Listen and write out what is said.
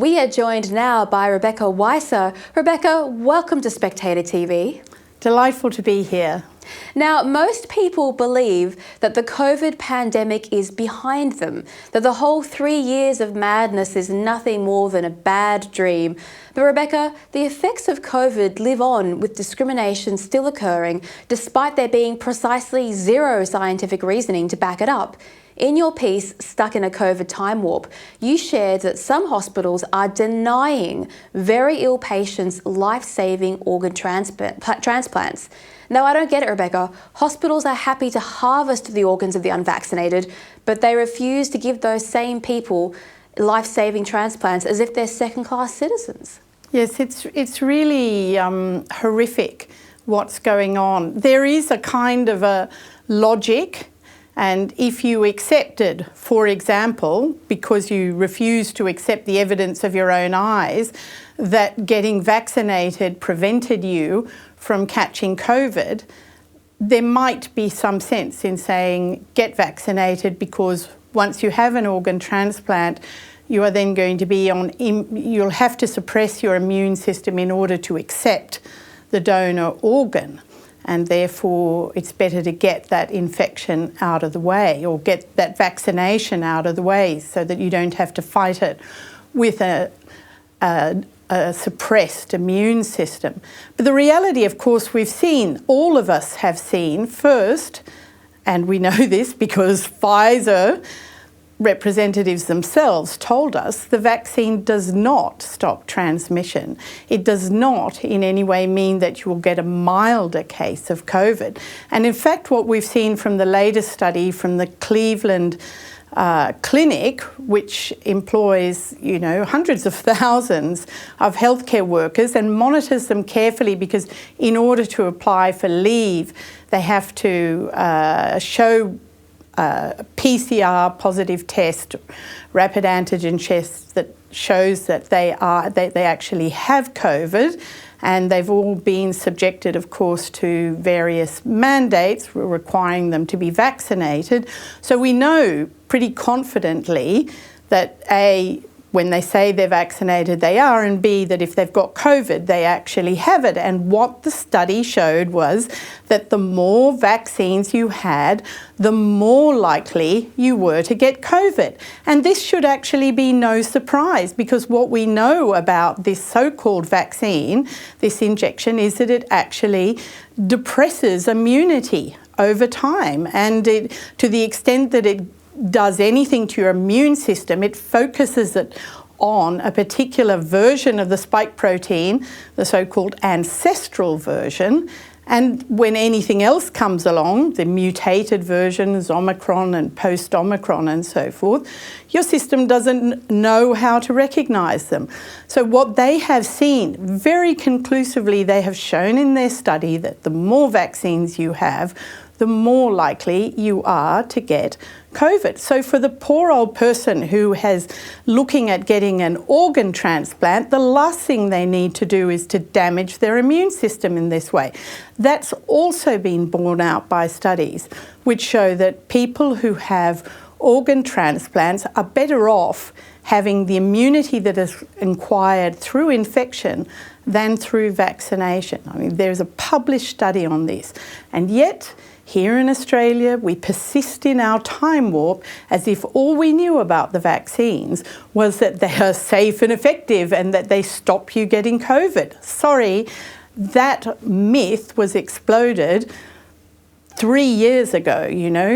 We are joined now by Rebecca Weisser. Rebecca, welcome to Spectator TV. Delightful to be here. Now, most people believe that the COVID pandemic is behind them, that the whole 3 years of madness is nothing more than a bad dream. But Rebecca, the effects of COVID live on, with discrimination still occurring, despite there being precisely zero scientific reasoning to back it up. In your piece, Stuck in a COVID Time Warp, you shared that some hospitals are denying very ill patients life-saving organ transplants. Now, I don't get it, Rebecca. Hospitals are happy to harvest the organs of the unvaccinated, but they refuse to give those same people life-saving transplants as if they're second-class citizens. Yes, it's really horrific what's going on. There is a kind of a logic, and if you accepted, for example, because you refuse to accept the evidence of your own eyes, that getting vaccinated prevented you from catching COVID, there might be some sense in saying get vaccinated, because once you have an organ transplant, you are then going to be on, you'll have to suppress your immune system in order to accept the donor organ. And therefore, it's better to get that infection out of the way, or get that vaccination out of the way, so that you don't have to fight it with a suppressed immune system. But the reality, of course, we've seen, all of us have seen first, and we know this because Weisser representatives themselves told us, the vaccine does not stop transmission. It does not in any way mean that you will get a milder case of COVID. And in fact, what we've seen from the latest study from the Cleveland clinic, which employs, hundreds of thousands of healthcare workers and monitors them carefully, because in order to apply for leave, they have to show PCR positive test, rapid antigen test that shows that they actually have COVID, and they've all been subjected, of course, to various mandates requiring them to be vaccinated. So we know pretty confidently that A, when they say they're vaccinated, they are, and B, that if they've got COVID, they actually have it. And what the study showed was that the more vaccines you had, the more likely you were to get COVID. And this should actually be no surprise, because what we know about this so-called vaccine, this injection, is that it actually depresses immunity over time. And to the extent that it does anything to your immune system, it focuses it on a particular version of the spike protein, the so-called ancestral version. And when anything else comes along, the mutated versions, Omicron and post-Omicron and so forth, your system doesn't know how to recognise them. So what they have seen, very conclusively, they have shown in their study that the more vaccines you have, the more likely you are to get COVID. So for the poor old person who is looking at getting an organ transplant, the last thing they need to do is to damage their immune system in this way. That's also been borne out by studies which show that people who have organ transplants are better off having the immunity that is acquired through infection than through vaccination. I mean, there's a published study on this. And yet, here in Australia, we persist in our time warp as if all we knew about the vaccines was that they are safe and effective and that they stop you getting COVID. Sorry, that myth was exploded 3 years ago,